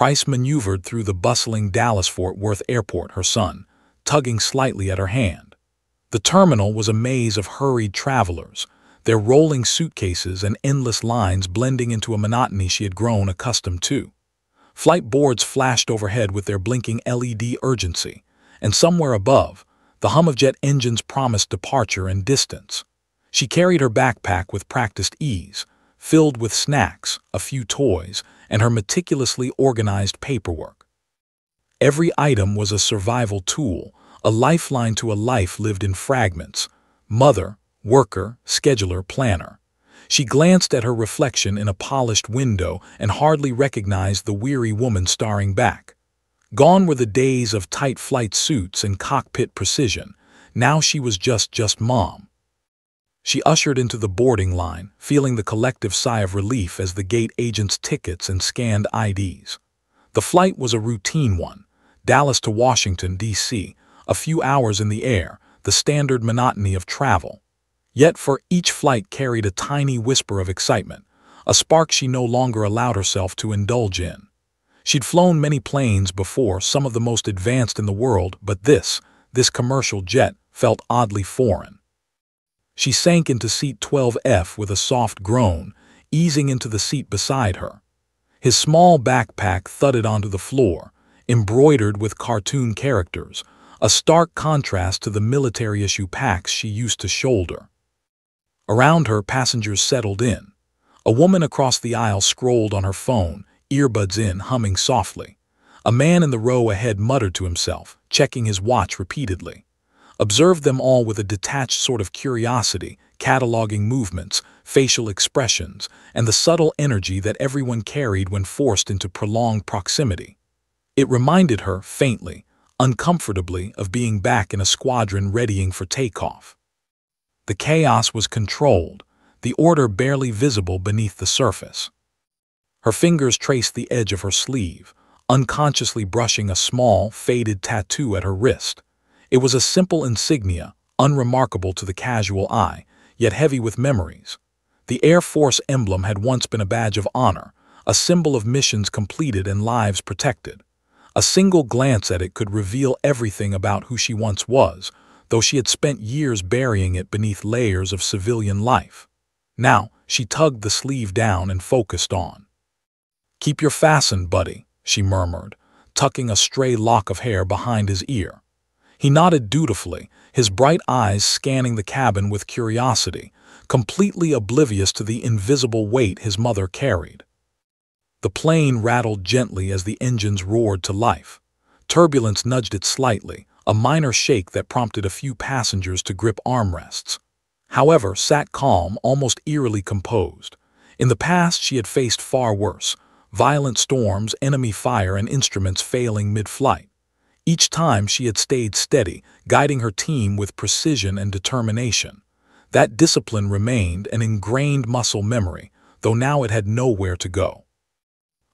Price maneuvered through the bustling Dallas-Fort Worth airport, her son, tugging slightly at her hand. The terminal was a maze of hurried travelers, their rolling suitcases and endless lines blending into a monotony she had grown accustomed to. Flight boards flashed overhead with their blinking LED urgency, and somewhere above, the hum of jet engines promised departure and distance. She carried her backpack with practiced ease, filled with snacks, a few toys, and her meticulously organized paperwork. Every item was a survival tool, a lifeline to a life lived in fragments: mother, worker, scheduler, planner. She glanced at her reflection in a polished window and hardly recognized the weary woman staring back. Gone were the days of tight flight suits and cockpit precision. Now she was just mom. She ushered into the boarding line, feeling the collective sigh of relief as the gate agents' tickets and scanned IDs. The flight was a routine one, Dallas to Washington, D.C., a few hours in the air, the standard monotony of travel. Yet for each flight carried a tiny whisper of excitement, a spark she no longer allowed herself to indulge in. She'd flown many planes before, some of the most advanced in the world, but this commercial jet, felt oddly foreign. She sank into seat 12F with a soft groan, easing into the seat beside her. His small backpack thudded onto the floor, embroidered with cartoon characters, a stark contrast to the military-issue packs she used to shoulder. Around her, passengers settled in. A woman across the aisle scrolled on her phone, earbuds in, humming softly. A man in the row ahead muttered to himself, checking his watch repeatedly. Observed them all with a detached sort of curiosity, cataloging movements, facial expressions, and the subtle energy that everyone carried when forced into prolonged proximity. It reminded her, faintly, uncomfortably, of being back in a squadron readying for takeoff. The chaos was controlled, the order barely visible beneath the surface. Her fingers traced the edge of her sleeve, unconsciously brushing a small, faded tattoo at her wrist. It was a simple insignia, unremarkable to the casual eye, yet heavy with memories. The Air Force emblem had once been a badge of honor, a symbol of missions completed and lives protected. A single glance at it could reveal everything about who she once was, though she had spent years burying it beneath layers of civilian life. Now, she tugged the sleeve down and focused on. "Keep your fasten, buddy," she murmured, tucking a stray lock of hair behind his ear. He nodded dutifully, his bright eyes scanning the cabin with curiosity, completely oblivious to the invisible weight his mother carried. The plane rattled gently as the engines roared to life. Turbulence nudged it slightly, a minor shake that prompted a few passengers to grip armrests. However, sat calm, almost eerily composed. In the past she had faced far worse: violent storms, enemy fire, and instruments failing mid-flight. Each time she had stayed steady, guiding her team with precision and determination. That discipline remained an ingrained muscle memory, though now it had nowhere to go.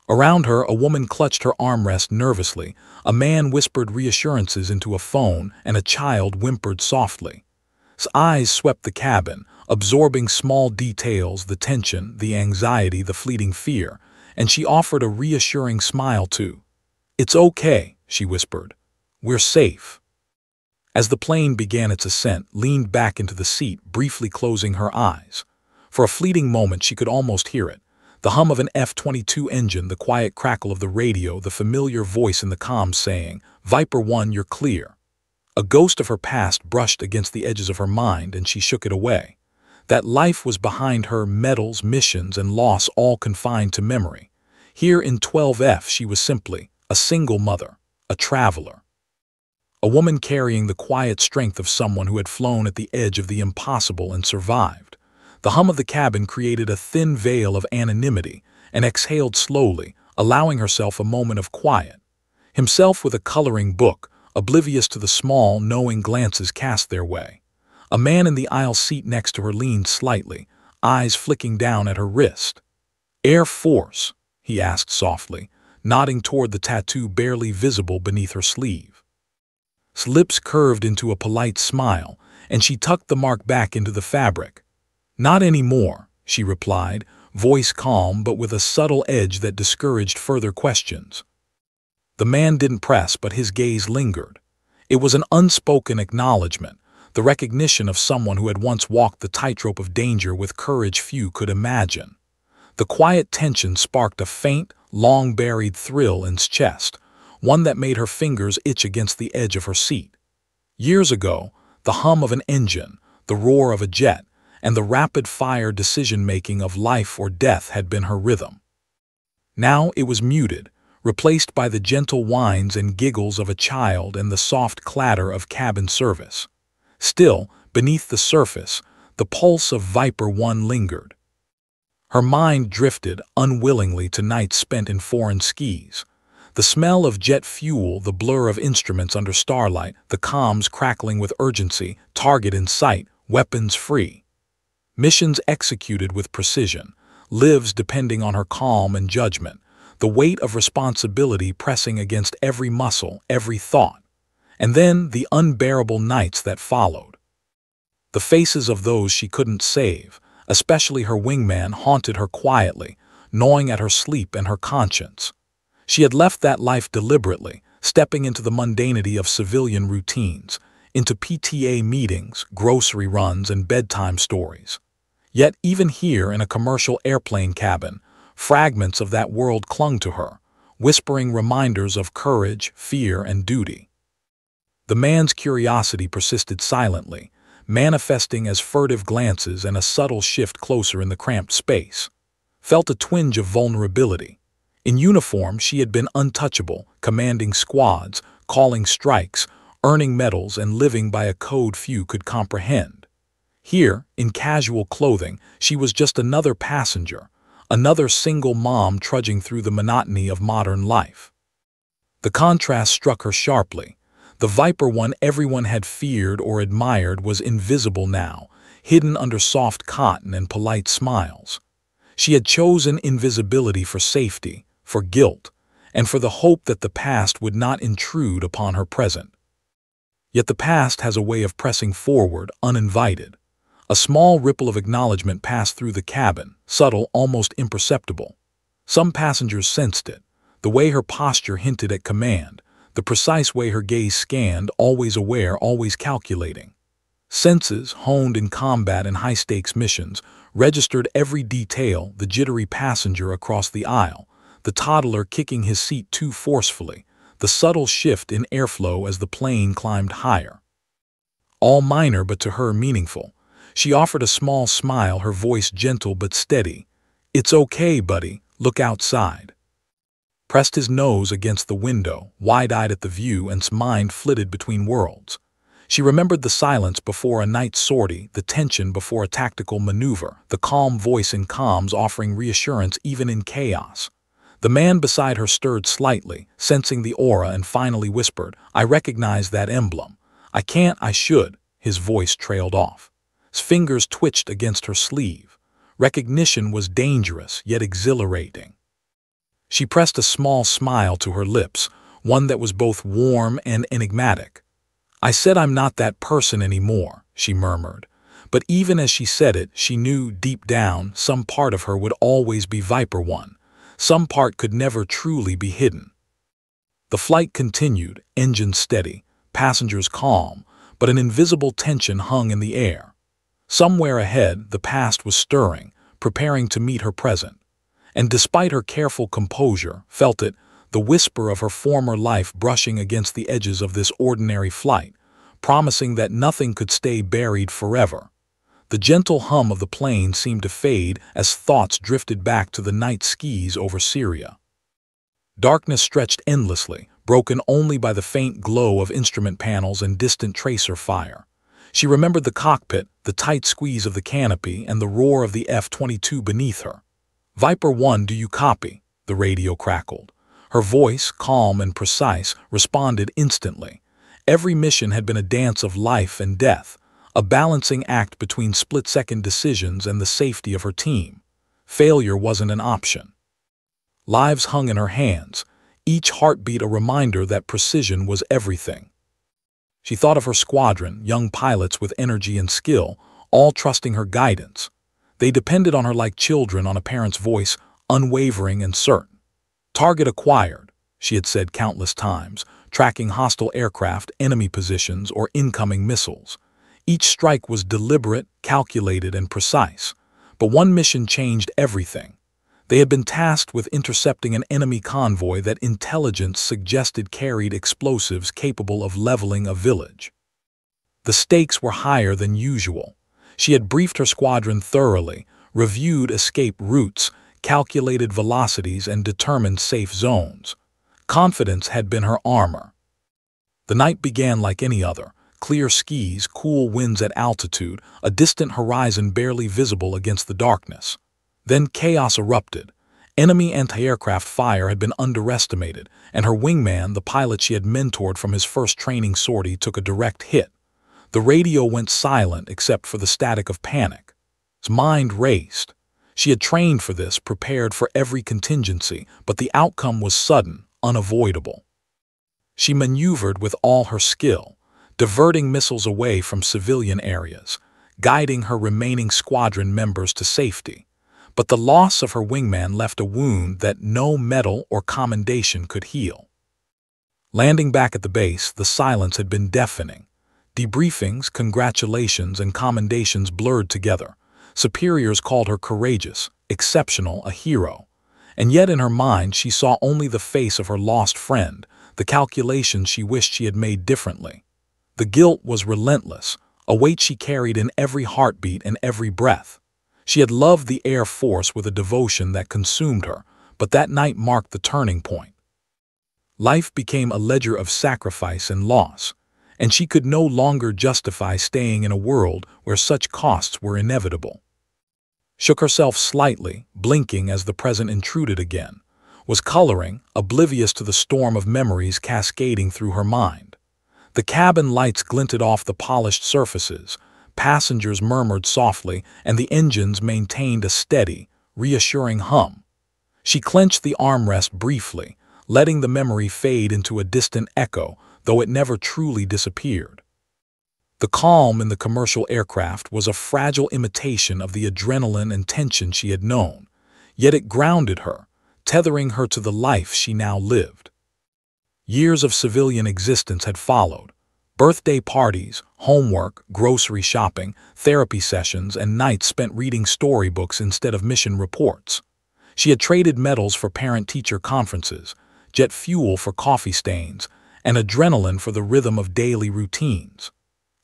Around her, a woman clutched her armrest nervously, a man whispered reassurances into a phone, and a child whimpered softly. His eyes swept the cabin, absorbing small details, the tension, the anxiety, the fleeting fear, and she offered a reassuring smile too. "It's okay," she whispered. "We're safe." As the plane began its ascent, leaned back into the seat, briefly closing her eyes. For a fleeting moment she could almost hear it. The hum of an F-22 engine, the quiet crackle of the radio, the familiar voice in the comms saying, "Viper 1, you're clear." A ghost of her past brushed against the edges of her mind, and she shook it away. That life was behind her, medals, missions, and loss all confined to memory. Here in 12F she was simply a single mother, a traveler. A woman carrying the quiet strength of someone who had flown at the edge of the impossible and survived. The hum of the cabin created a thin veil of anonymity and exhaled slowly, allowing herself a moment of quiet. Himself with a coloring book, oblivious to the small, knowing glances cast their way. A man in the aisle seat next to her leaned slightly, eyes flicking down at her wrist. "Air Force?" he asked softly, nodding toward the tattoo barely visible beneath her sleeve. His lips curved into a polite smile, and she tucked the mark back into the fabric. "Not anymore," she replied, voice calm but with a subtle edge that discouraged further questions. The man didn't press, but his gaze lingered. It was an unspoken acknowledgement, the recognition of someone who had once walked the tightrope of danger with courage few could imagine. The quiet tension sparked a faint, long-buried thrill in his chest, one that made her fingers itch against the edge of her seat. Years ago, the hum of an engine, the roar of a jet, and the rapid-fire decision-making of life or death had been her rhythm. Now it was muted, replaced by the gentle whines and giggles of a child and the soft clatter of cabin service. Still, beneath the surface, the pulse of Viper 1 lingered. Her mind drifted unwillingly to nights spent in foreign skis. The smell of jet fuel, the blur of instruments under starlight, the comms crackling with urgency, target in sight, weapons free. Missions executed with precision, lives depending on her calm and judgment, the weight of responsibility pressing against every muscle, every thought. And then the unbearable nights that followed. The faces of those she couldn't save, especially her wingman, haunted her quietly, gnawing at her sleep and her conscience. She had left that life deliberately, stepping into the mundanity of civilian routines, into PTA meetings, grocery runs, and bedtime stories. Yet even here in a commercial airplane cabin, fragments of that world clung to her, whispering reminders of courage, fear, and duty. The man's curiosity persisted silently, manifesting as furtive glances and a subtle shift closer in the cramped space. Felt a twinge of vulnerability. In uniform, she had been untouchable, commanding squads, calling strikes, earning medals, and living by a code few could comprehend. Here, in casual clothing, she was just another passenger, another single mom trudging through the monotony of modern life. The contrast struck her sharply. The Viper 1 everyone had feared or admired was invisible now, hidden under soft cotton and polite smiles. She had chosen invisibility for safety, for guilt, and for the hope that the past would not intrude upon her present. Yet the past has a way of pressing forward, uninvited. A small ripple of acknowledgement passed through the cabin, subtle, almost imperceptible. Some passengers sensed it, the way her posture hinted at command, the precise way her gaze scanned, always aware, always calculating. Senses, honed in combat and high-stakes missions, registered every detail: the jittery passenger across the aisle, the toddler kicking his seat too forcefully, the subtle shift in airflow as the plane climbed higher. All minor, but to her meaningful. She offered a small smile, her voice gentle but steady. "It's okay, buddy, look outside." Pressed his nose against the window, wide-eyed at the view, and his mind flitted between worlds. She remembered the silence before a night sortie, the tension before a tactical maneuver, the calm voice in comms offering reassurance even in chaos. The man beside her stirred slightly, sensing the aura, and finally whispered, "I recognize that emblem. I can't, I should." His voice trailed off. His fingers twitched against her sleeve. Recognition was dangerous, yet exhilarating. She pressed a small smile to her lips, one that was both warm and enigmatic. "I said I'm not that person anymore," she murmured. But even as she said it, she knew deep down some part of her would always be Viper 1. Some part could never truly be hidden. The flight continued, engines steady, passengers calm, but an invisible tension hung in the air. Somewhere ahead, the past was stirring, preparing to meet her present. And despite her careful composure, felt it, the whisper of her former life brushing against the edges of this ordinary flight, promising that nothing could stay buried forever. The gentle hum of the plane seemed to fade as thoughts drifted back to the night skis over Syria. Darkness stretched endlessly, broken only by the faint glow of instrument panels and distant tracer fire. She remembered the cockpit, the tight squeeze of the canopy, and the roar of the F-22 beneath her. "Viper 1, do you copy?" the radio crackled. Her voice, calm and precise, responded instantly. Every mission had been a dance of life and death, a balancing act between split-second decisions and the safety of her team. Failure wasn't an option. Lives hung in her hands, each heartbeat a reminder that precision was everything. She thought of her squadron, young pilots with energy and skill, all trusting her guidance. They depended on her like children on a parent's voice, unwavering and certain. Target acquired. she had said countless times, tracking hostile aircraft, enemy positions, or incoming missiles. Each strike was deliberate, calculated, and precise. But one mission changed everything. They had been tasked with intercepting an enemy convoy that intelligence suggested carried explosives capable of leveling a village. The stakes were higher than usual. She had briefed her squadron thoroughly, reviewed escape routes, calculated velocities, and determined safe zones. Confidence had been her armor. The night began like any other. Clear skies, cool winds at altitude, a distant horizon barely visible against the darkness. Then chaos erupted. Enemy anti-aircraft fire had been underestimated, and her wingman, the pilot she had mentored from his first training sortie, took a direct hit. The radio went silent except for the static of panic. His mind raced. She had trained for this, prepared for every contingency, but the outcome was sudden, unavoidable. She maneuvered with all her skill, diverting missiles away from civilian areas, guiding her remaining squadron members to safety. But the loss of her wingman left a wound that no medal or commendation could heal. Landing back at the base, the silence had been deafening. Debriefings, congratulations, and commendations blurred together. Superiors called her courageous, exceptional, a hero. And yet in her mind she saw only the face of her lost friend, the calculations she wished she had made differently. The guilt was relentless, a weight she carried in every heartbeat and every breath. She had loved the Air Force with a devotion that consumed her, but that night marked the turning point. Life became a ledger of sacrifice and loss, and she could no longer justify staying in a world where such costs were inevitable. Shook herself slightly, blinking as the present intruded again, was coloring, oblivious to the storm of memories cascading through her mind. The cabin lights glinted off the polished surfaces, passengers murmured softly, and the engines maintained a steady, reassuring hum. She clenched the armrest briefly, letting the memory fade into a distant echo, though it never truly disappeared. The calm in the commercial aircraft was a fragile imitation of the adrenaline and tension she had known, yet it grounded her, tethering her to the life she now lived. Years of civilian existence had followed. Birthday parties, homework, grocery shopping, therapy sessions, and nights spent reading storybooks instead of mission reports. She had traded medals for parent-teacher conferences, jet fuel for coffee stains, and adrenaline for the rhythm of daily routines.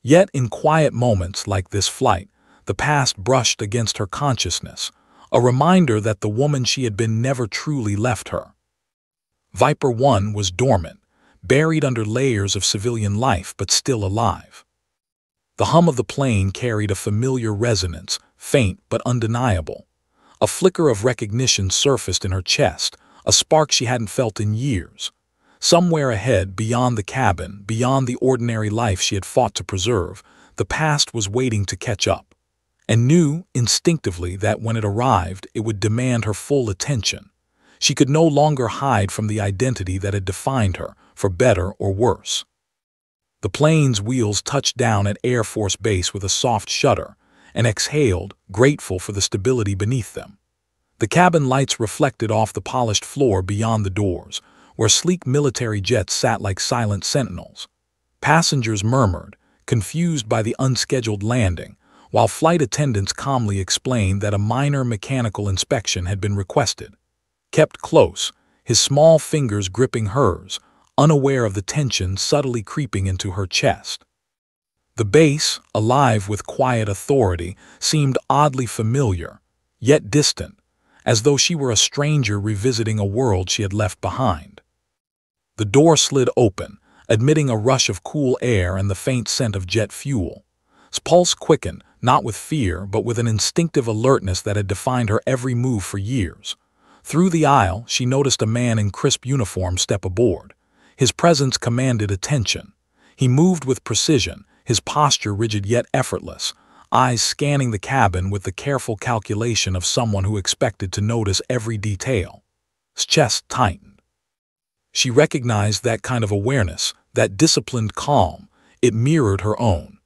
Yet in quiet moments like this flight, the past brushed against her consciousness, a reminder that the woman she had been never truly left her. Viper 1 was dormant, buried under layers of civilian life but still alive. The hum of the plane carried a familiar resonance, faint but undeniable. A flicker of recognition surfaced in her chest, a spark she hadn't felt in years. Somewhere ahead, beyond the cabin, beyond the ordinary life she had fought to preserve, the past was waiting to catch up, and knew instinctively that when it arrived, it would demand her full attention. She could no longer hide from the identity that had defined her, for better or worse. The plane's wheels touched down at Air Force Base with a soft shudder, and exhaled, grateful for the stability beneath them. The cabin lights reflected off the polished floor beyond the doors, where sleek military jets sat like silent sentinels. Passengers murmured, confused by the unscheduled landing, while flight attendants calmly explained that a minor mechanical inspection had been requested. Kept close, his small fingers gripping hers, unaware of the tension subtly creeping into her chest. The base, alive with quiet authority, seemed oddly familiar, yet distant, as though she were a stranger revisiting a world she had left behind. The door slid open, admitting a rush of cool air and the faint scent of jet fuel. His pulse quickened, not with fear, but with an instinctive alertness that had defined her every move for years. Through the aisle, she noticed a man in crisp uniform step aboard. His presence commanded attention. He moved with precision, his posture rigid yet effortless, eyes scanning the cabin with the careful calculation of someone who expected to notice every detail. His chest tightened. She recognized that kind of awareness, that disciplined calm. It mirrored her own.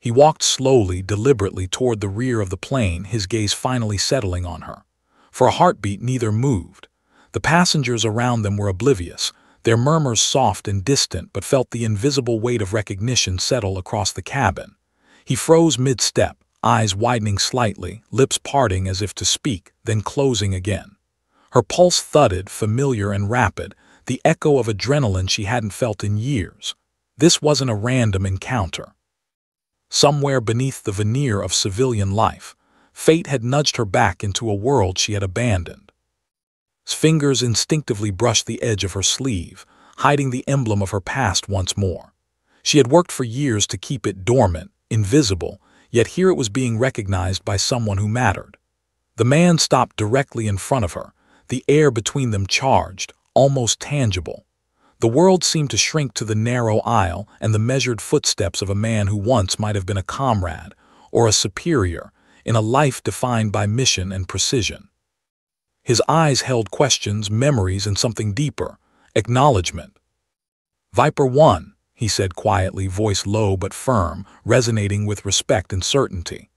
He walked slowly, deliberately toward the rear of the plane, his gaze finally settling on her. For a heartbeat, neither moved. The passengers around them were oblivious, their murmurs soft and distant, but felt the invisible weight of recognition settle across the cabin. He froze mid-step, eyes widening slightly, lips parting as if to speak, then closing again. Her pulse thudded, familiar and rapid, the echo of adrenaline she hadn't felt in years. This wasn't a random encounter. Somewhere beneath the veneer of civilian life, fate had nudged her back into a world she had abandoned. His fingers instinctively brushed the edge of her sleeve, hiding the emblem of her past once more. She had worked for years to keep it dormant, invisible, yet here it was being recognized by someone who mattered. The man stopped directly in front of her, the air between them charged, almost tangible. The world seemed to shrink to the narrow aisle and the measured footsteps of a man who once might have been a comrade or a superior in a life defined by mission and precision. His eyes held questions, memories, and something deeper, acknowledgement. "Viper 1, he said quietly, voice low but firm, resonating with respect and certainty.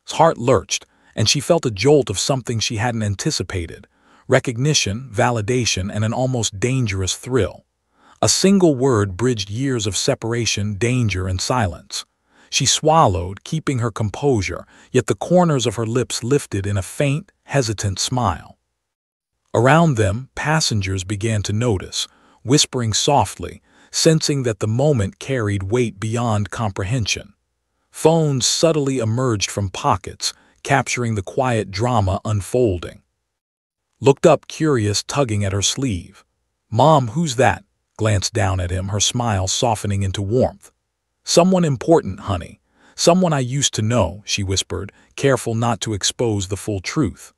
His heart lurched, and she felt a jolt of something she hadn't anticipated, recognition, validation, and an almost dangerous thrill. A single word bridged years of separation, danger, and silence. She swallowed, keeping her composure, yet the corners of her lips lifted in a faint, hesitant smile. Around them, passengers began to notice, whispering softly, sensing that the moment carried weight beyond comprehension. Phones subtly emerged from pockets, capturing the quiet drama unfolding. Looked up, curious, tugging at her sleeve. "Mom, who's that?" Glanced down at him, her smile softening into warmth. "Someone important, honey. Someone I used to know," she whispered, careful not to expose the full truth.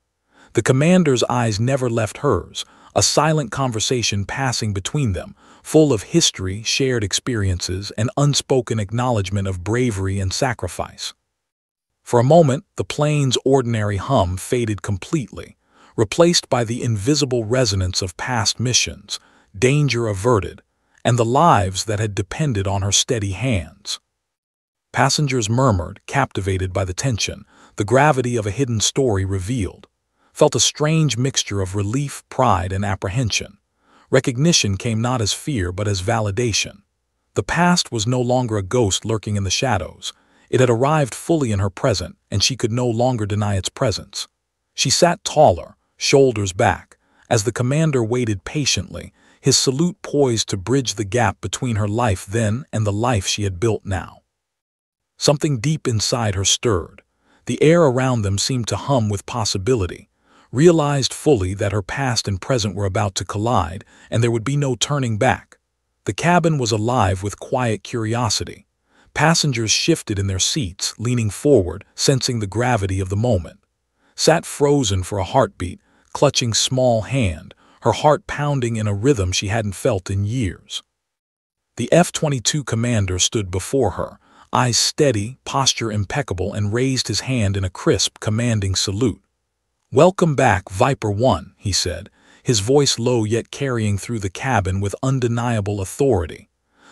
The commander's eyes never left hers, a silent conversation passing between them, full of history, shared experiences, and unspoken acknowledgement of bravery and sacrifice. For a moment, the plane's ordinary hum faded completely, replaced by the invisible resonance of past missions, danger averted, and the lives that had depended on her steady hands. Passengers murmured, captivated by the tension, the gravity of a hidden story revealed. Felt a strange mixture of relief, pride, and apprehension. Recognition came not as fear but as validation. The past was no longer a ghost lurking in the shadows. It had arrived fully in her present, and she could no longer deny its presence. She sat taller, shoulders back, as the commander waited patiently, his salute poised to bridge the gap between her life then and the life she had built now. Something deep inside her stirred. The air around them seemed to hum with possibility, realized fully that her past and present were about to collide, and there would be no turning back. The cabin was alive with quiet curiosity. Passengers shifted in their seats, leaning forward, sensing the gravity of the moment. Sat frozen for a heartbeat, clutching small hand, her heart pounding in a rhythm she hadn't felt in years. The F-22 commander stood before her, eyes steady, posture impeccable, and raised his hand in a crisp, commanding salute. "Welcome back, Viper 1, he said, his voice low yet carrying through the cabin with undeniable authority.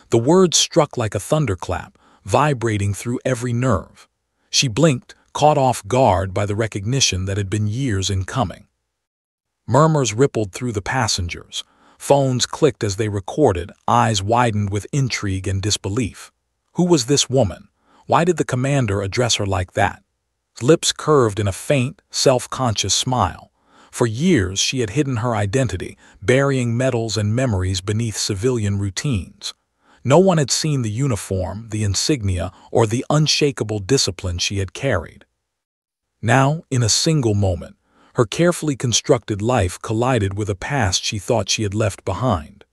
The words struck like a thunderclap, vibrating through every nerve. She blinked, caught off guard by the recognition that had been years in coming. Murmurs rippled through the passengers. Phones clicked as they recorded, eyes widened with intrigue and disbelief. Who was this woman? Why did the commander address her like that? Lips curved in a faint, self-conscious smile. For years she had hidden her identity, burying medals and memories beneath civilian routines. No one had seen the uniform, the insignia, or the unshakable discipline she had carried. Now, in a single moment, her carefully constructed life collided with a past she thought she had left behind.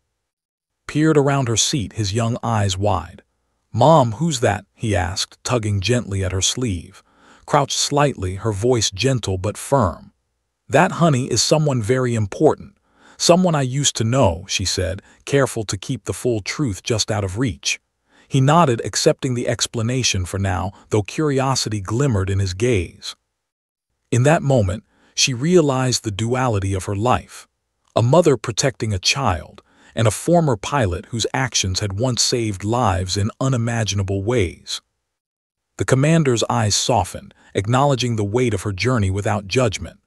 Peered around her seat, his young eyes wide. "Mom, who's that?" he asked, tugging gently at her sleeve. Crouched slightly, her voice gentle but firm. "That, honey, is someone very important. Someone I used to know," she said, careful to keep the full truth just out of reach. He nodded, accepting the explanation for now, though curiosity glimmered in his gaze. In that moment, she realized the duality of her life. A mother protecting a child, and a former pilot whose actions had once saved lives in unimaginable ways. The commander's eyes softened, acknowledging the weight of her journey without judgment.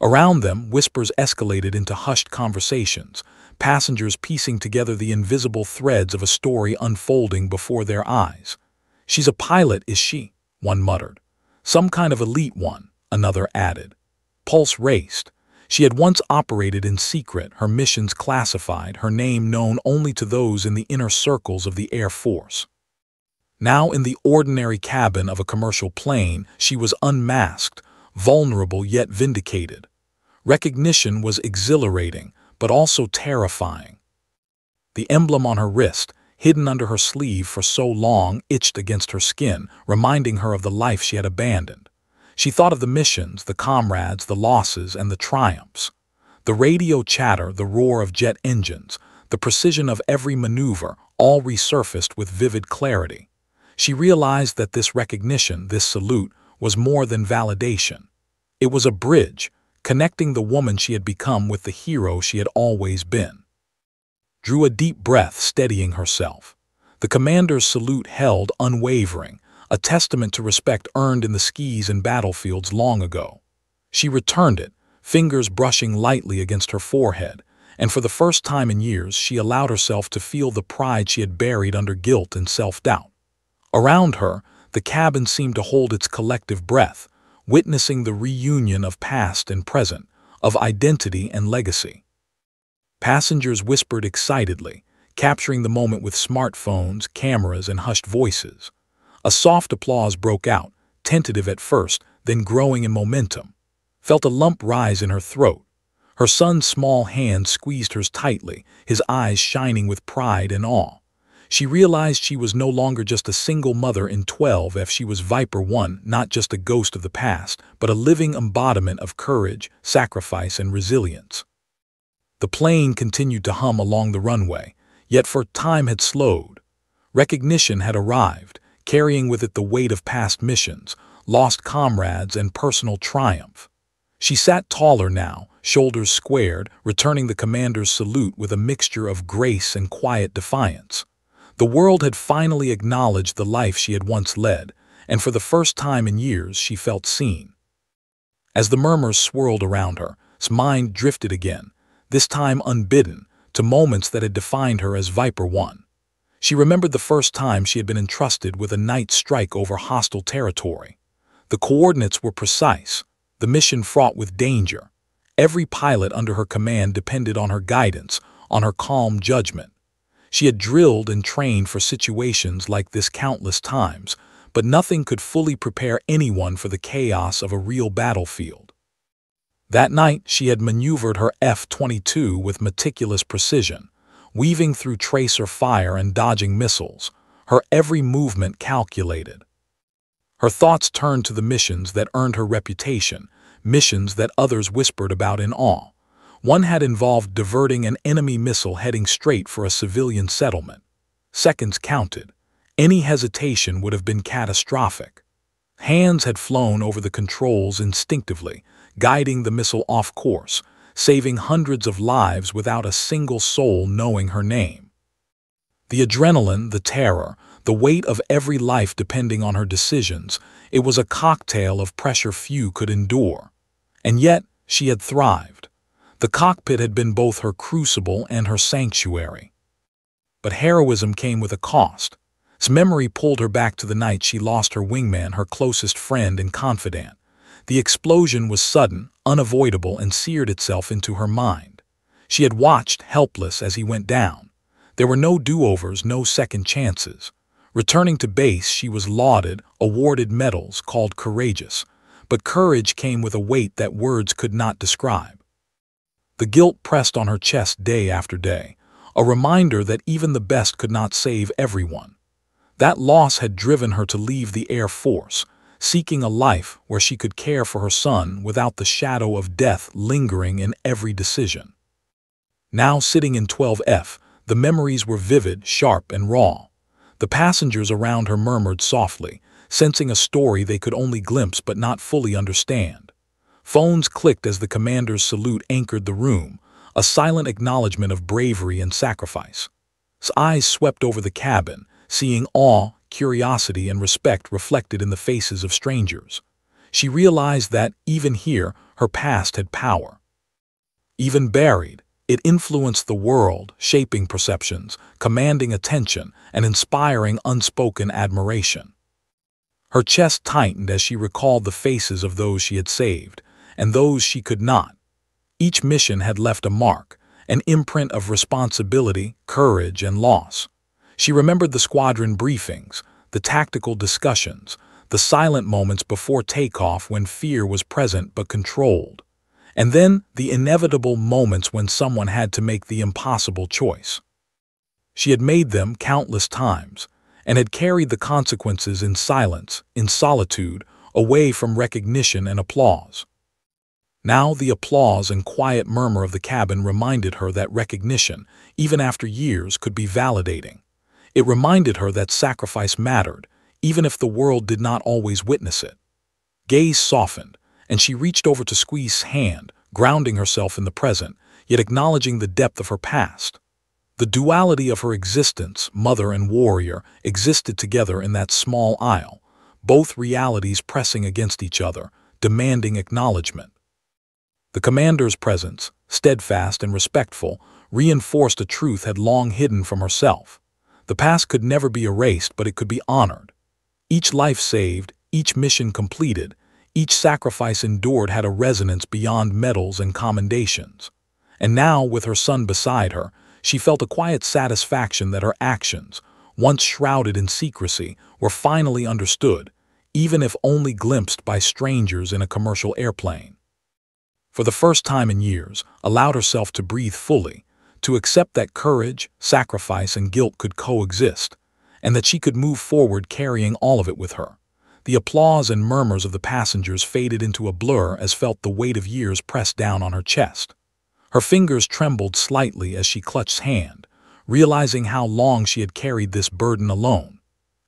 Around them, whispers escalated into hushed conversations, passengers piecing together the invisible threads of a story unfolding before their eyes. "She's a pilot, is she?" one muttered. "Some kind of elite one," another added. Pulse raced. She had once operated in secret, her missions classified, her name known only to those in the inner circles of the Air Force. Now, in the ordinary cabin of a commercial plane, she was unmasked, vulnerable yet vindicated. Recognition was exhilarating, but also terrifying. The emblem on her wrist, hidden under her sleeve for so long, itched against her skin, reminding her of the life she had abandoned. She thought of the missions, the comrades, the losses, and the triumphs. The radio chatter, the roar of jet engines, the precision of every maneuver, all resurfaced with vivid clarity. She realized that this recognition, this salute, was more than validation. It was a bridge, connecting the woman she had become with the hero she had always been. Drew a deep breath, steadying herself. The commander's salute held unwavering, a testament to respect earned in the skis and battlefields long ago. She returned it, fingers brushing lightly against her forehead, and for the first time in years she allowed herself to feel the pride she had buried under guilt and self-doubt. Around her, the cabin seemed to hold its collective breath, witnessing the reunion of past and present, of identity and legacy. Passengers whispered excitedly, capturing the moment with smartphones, cameras, and hushed voices. A soft applause broke out, tentative at first, then growing in momentum. Felt a lump rise in her throat. Her son's small hand squeezed hers tightly, his eyes shining with pride and awe. She realized she was no longer just a single mother in 12F, she was Viper 1, not just a ghost of the past, but a living embodiment of courage, sacrifice, and resilience. The plane continued to hum along the runway, yet for time had slowed. Recognition had arrived, carrying with it the weight of past missions, lost comrades, and personal triumph. She sat taller now, shoulders squared, returning the commander's salute with a mixture of grace and quiet defiance. The world had finally acknowledged the life she had once led, and for the first time in years she felt seen. As the murmurs swirled around her, her mind drifted again, this time unbidden, to moments that had defined her as Viper 1. She remembered the first time she had been entrusted with a night strike over hostile territory. The coordinates were precise, the mission fraught with danger. Every pilot under her command depended on her guidance, on her calm judgment. She had drilled and trained for situations like this countless times, but nothing could fully prepare anyone for the chaos of a real battlefield. That night, she had maneuvered her F-22 with meticulous precision, weaving through tracer fire and dodging missiles, her every movement calculated. Her thoughts turned to the missions that earned her reputation, missions that others whispered about in awe. One had involved diverting an enemy missile heading straight for a civilian settlement. Seconds counted. Any hesitation would have been catastrophic. Hands had flown over the controls instinctively, guiding the missile off course, saving hundreds of lives without a single soul knowing her name. The adrenaline, the terror, the weight of every life depending on her decisions, it was a cocktail of pressure few could endure. And yet, she had thrived. The cockpit had been both her crucible and her sanctuary. But heroism came with a cost. Its memory pulled her back to the night she lost her wingman, her closest friend and confidant. The explosion was sudden, unavoidable, and seared itself into her mind. She had watched, helpless, as he went down. There were no do-overs, no second chances. Returning to base, she was lauded, awarded medals, called courageous. But courage came with a weight that words could not describe. The guilt pressed on her chest day after day, a reminder that even the best could not save everyone. That loss had driven her to leave the Air Force, seeking a life where she could care for her son without the shadow of death lingering in every decision. Now sitting in 12F, the memories were vivid, sharp, and raw. The passengers around her murmured softly, sensing a story they could only glimpse but not fully understand. Phones clicked as the commander's salute anchored the room, a silent acknowledgement of bravery and sacrifice. His eyes swept over the cabin, seeing awe, curiosity, and respect reflected in the faces of strangers. She realized that, even here, her past had power. Even buried, it influenced the world, shaping perceptions, commanding attention, and inspiring unspoken admiration. Her chest tightened as she recalled the faces of those she had saved, and those she could not. Each mission had left a mark, an imprint of responsibility, courage, and loss. She remembered the squadron briefings, the tactical discussions, the silent moments before takeoff when fear was present but controlled, and then the inevitable moments when someone had to make the impossible choice. She had made them countless times, and had carried the consequences in silence, in solitude, away from recognition and applause. Now the applause and quiet murmur of the cabin reminded her that recognition, even after years, could be validating. It reminded her that sacrifice mattered, even if the world did not always witness it. Gaze softened, and she reached over to squeeze hand, grounding herself in the present, yet acknowledging the depth of her past. The duality of her existence, mother and warrior, existed together in that small aisle, both realities pressing against each other, demanding acknowledgement. The commander's presence, steadfast and respectful, reinforced a truth had long hidden from herself. The past could never be erased, but it could be honored. Each life saved, each mission completed, each sacrifice endured had a resonance beyond medals and commendations. And now, with her son beside her, she felt a quiet satisfaction that her actions, once shrouded in secrecy, were finally understood, even if only glimpsed by strangers in a commercial airplane. For the first time in years, allowed herself to breathe fully, to accept that courage, sacrifice, and guilt could coexist, and that she could move forward carrying all of it with her. The applause and murmurs of the passengers faded into a blur as felt the weight of years pressed down on her chest. Her fingers trembled slightly as she clutched hand, realizing how long she had carried this burden alone.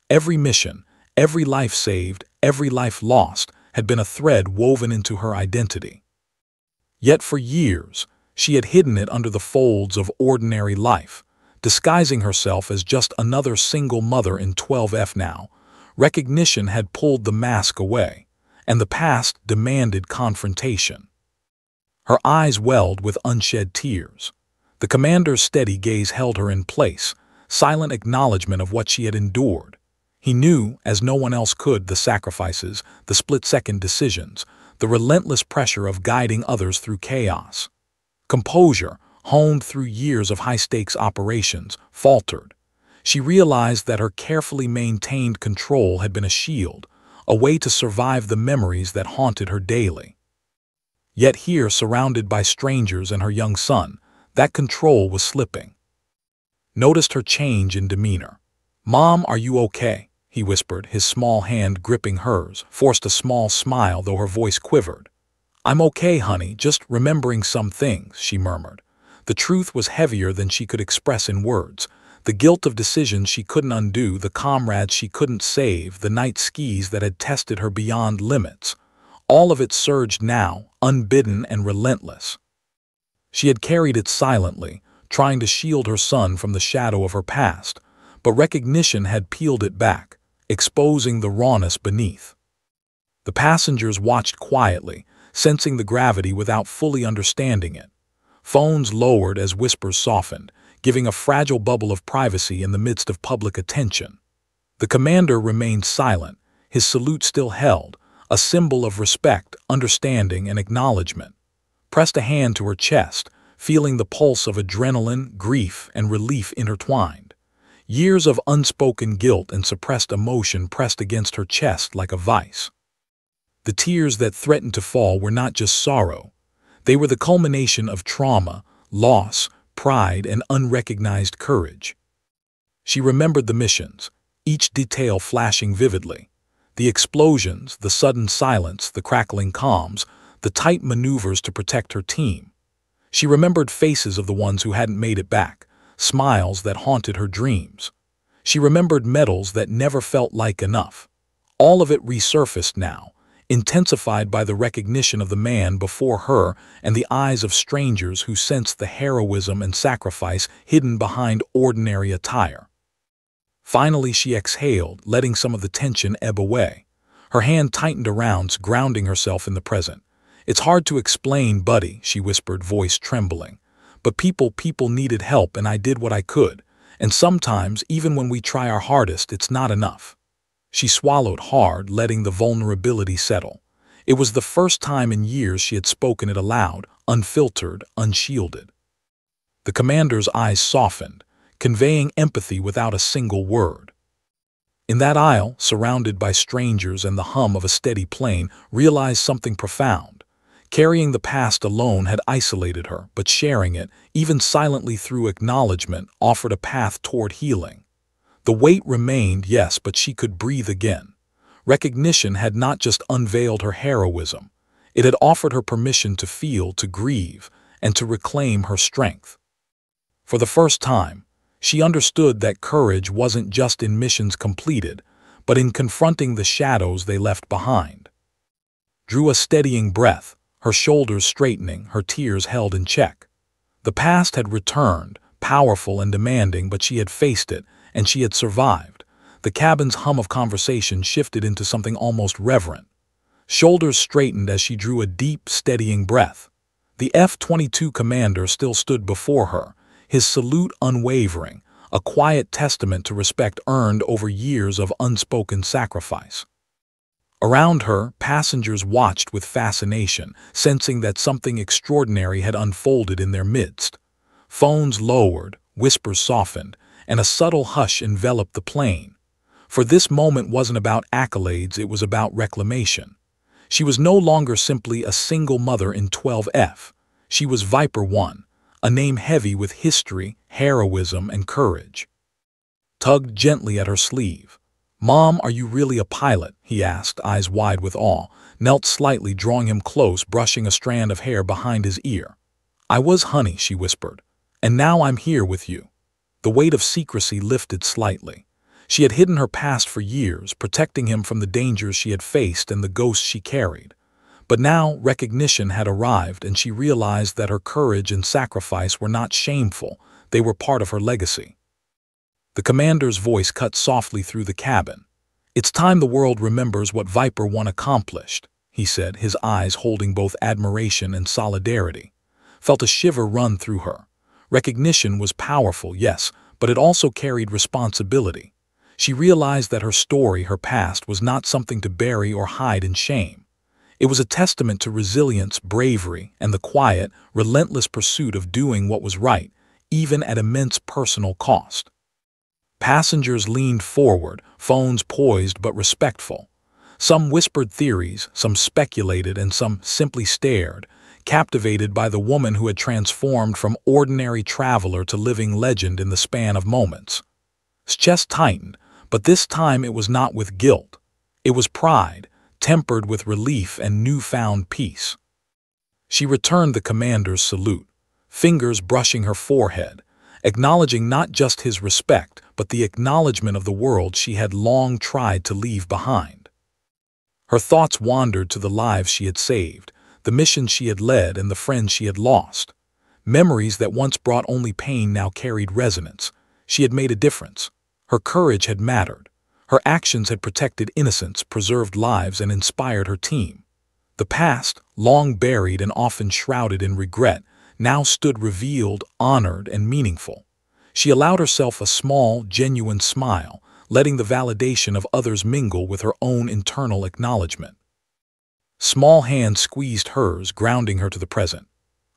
Every mission, every life saved, every life lost had been a thread woven into her identity. Yet for years, she had hidden it under the folds of ordinary life, disguising herself as just another single mother in 12F now. Recognition had pulled the mask away, and the past demanded confrontation. Her eyes welled with unshed tears. The commander's steady gaze held her in place, silent acknowledgement of what she had endured. He knew, as no one else could, the sacrifices, the split-second decisions, the relentless pressure of guiding others through chaos. Composure, honed through years of high-stakes operations, faltered. She realized that her carefully maintained control had been a shield, a way to survive the memories that haunted her daily. Yet here, surrounded by strangers and her young son, that control was slipping. Noticed her change in demeanor. "Mom, are you okay?" he whispered, his small hand gripping hers, forced a small smile though her voice quivered. "I'm okay, honey, just remembering some things," she murmured. The truth was heavier than she could express in words. The guilt of decisions she couldn't undo, the comrades she couldn't save, the night skis that had tested her beyond limits. All of it surged now, unbidden and relentless. She had carried it silently, trying to shield her son from the shadow of her past, but recognition had peeled it back, exposing the rawness beneath. The passengers watched quietly, sensing the gravity without fully understanding it. Phones lowered as whispers softened, giving a fragile bubble of privacy in the midst of public attention. The commander remained silent, his salute still held, a symbol of respect, understanding, and acknowledgement. Pressed a hand to her chest, feeling the pulse of adrenaline, grief, and relief intertwined. Years of unspoken guilt and suppressed emotion pressed against her chest like a vice. The tears that threatened to fall were not just sorrow. They were the culmination of trauma, loss, pride, and unrecognized courage. She remembered the missions, each detail flashing vividly. The explosions, the sudden silence, the crackling comms, the tight maneuvers to protect her team. She remembered faces of the ones who hadn't made it back, smiles that haunted her dreams. She remembered medals that never felt like enough. All of it resurfaced now, intensified by the recognition of the man before her and the eyes of strangers who sensed the heroism and sacrifice hidden behind ordinary attire. Finally she exhaled, letting some of the tension ebb away. Her hand tightened around, grounding herself in the present. "It's hard to explain, buddy," she whispered, voice trembling. "But people needed help and I did what I could. And sometimes, even when we try our hardest, it's not enough." She swallowed hard, letting the vulnerability settle. It was the first time in years she had spoken it aloud, unfiltered, unshielded. The commander's eyes softened, conveying empathy without a single word. In that aisle, surrounded by strangers and the hum of a steady plane, realized something profound. Carrying the past alone had isolated her, but sharing it, even silently through acknowledgement, offered a path toward healing. The weight remained, yes, but she could breathe again. Recognition had not just unveiled her heroism. It had offered her permission to feel, to grieve, and to reclaim her strength. For the first time, she understood that courage wasn't just in missions completed, but in confronting the shadows they left behind. Drew a steadying breath, her shoulders straightening, her tears held in check. The past had returned, powerful and demanding, but she had faced it, and she had survived. The cabin's hum of conversation shifted into something almost reverent. Shoulders straightened as she drew a deep, steadying breath. The F-22 commander still stood before her, his salute unwavering, a quiet testament to respect earned over years of unspoken sacrifice. Around her, passengers watched with fascination, sensing that something extraordinary had unfolded in their midst. Phones lowered, whispers softened, and a subtle hush enveloped the plane. For this moment wasn't about accolades, it was about reclamation. She was no longer simply a single mother in 12F. She was Viper 1, a name heavy with history, heroism, and courage. Tugged gently at her sleeve. "Mom, are you really a pilot?" he asked, eyes wide with awe, knelt slightly, drawing him close, brushing a strand of hair behind his ear. "I was, honey," she whispered. "And now I'm here with you." The weight of secrecy lifted slightly. She had hidden her past for years, protecting him from the dangers she had faced and the ghosts she carried. But now recognition had arrived, and she realized that her courage and sacrifice were not shameful, they were part of her legacy. The commander's voice cut softly through the cabin. "It's time the world remembers what Viper 1 accomplished," he said, his eyes holding both admiration and solidarity. Felt a shiver run through her. Recognition was powerful, yes, but it also carried responsibility. She realized that her story, her past, was not something to bury or hide in shame. It was a testament to resilience, bravery, and the quiet, relentless pursuit of doing what was right, even at immense personal cost. Passengers leaned forward, phones poised but respectful. Some whispered theories, some speculated, and some simply stared, captivated by the woman who had transformed from ordinary traveler to living legend in the span of moments. His chest tightened, but this time it was not with guilt. It was pride, tempered with relief and newfound peace. She returned the commander's salute, fingers brushing her forehead, acknowledging not just his respect, but the acknowledgement of the world she had long tried to leave behind. Her thoughts wandered to the lives she had saved, the missions she had led, and the friends she had lost. Memories that once brought only pain now carried resonance. She had made a difference. Her courage had mattered. Her actions had protected innocence, preserved lives, and inspired her team. The past, long buried and often shrouded in regret, now stood revealed, honored, and meaningful. She allowed herself a small, genuine smile, letting the validation of others mingle with her own internal acknowledgement. Small hands squeezed hers, grounding her to the present.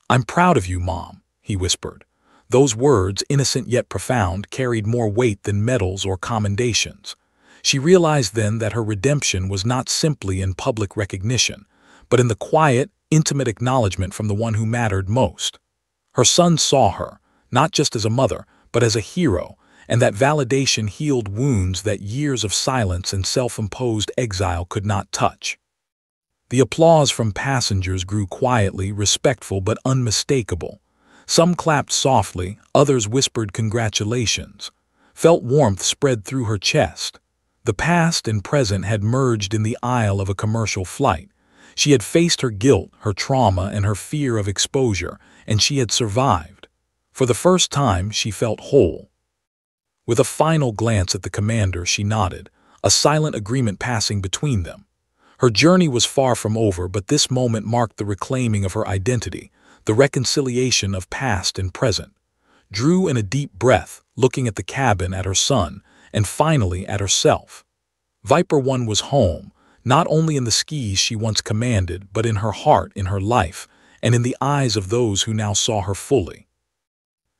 "I'm proud of you, Mom," he whispered. Those words, innocent yet profound, carried more weight than medals or commendations. She realized then that her redemption was not simply in public recognition, but in the quiet, intimate acknowledgement from the one who mattered most. Her son saw her, not just as a mother, but as a hero, and that validation healed wounds that years of silence and self-imposed exile could not touch. The applause from passengers grew quietly, respectful but unmistakable. Some clapped softly, others whispered congratulations. Felt warmth spread through her chest. The past and present had merged in the aisle of a commercial flight. She had faced her guilt, her trauma, and her fear of exposure, and she had survived. For the first time, she felt whole. With a final glance at the commander, she nodded, a silent agreement passing between them. Her journey was far from over, but this moment marked the reclaiming of her identity, the reconciliation of past and present. Drew in a deep breath, looking at the cabin, at her son, and finally at herself. Viper 1 was home, not only in the skis she once commanded, but in her heart, in her life, and in the eyes of those who now saw her fully.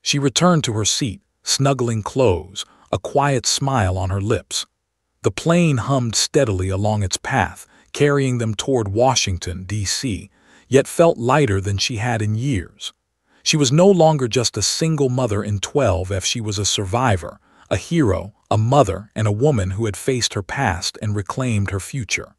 She returned to her seat, snuggling close, a quiet smile on her lips. The plane hummed steadily along its path, carrying them toward Washington, D.C., yet felt lighter than she had in years. She was no longer just a single mother in 12F, she was a survivor, a hero, a mother, and a woman who had faced her past and reclaimed her future.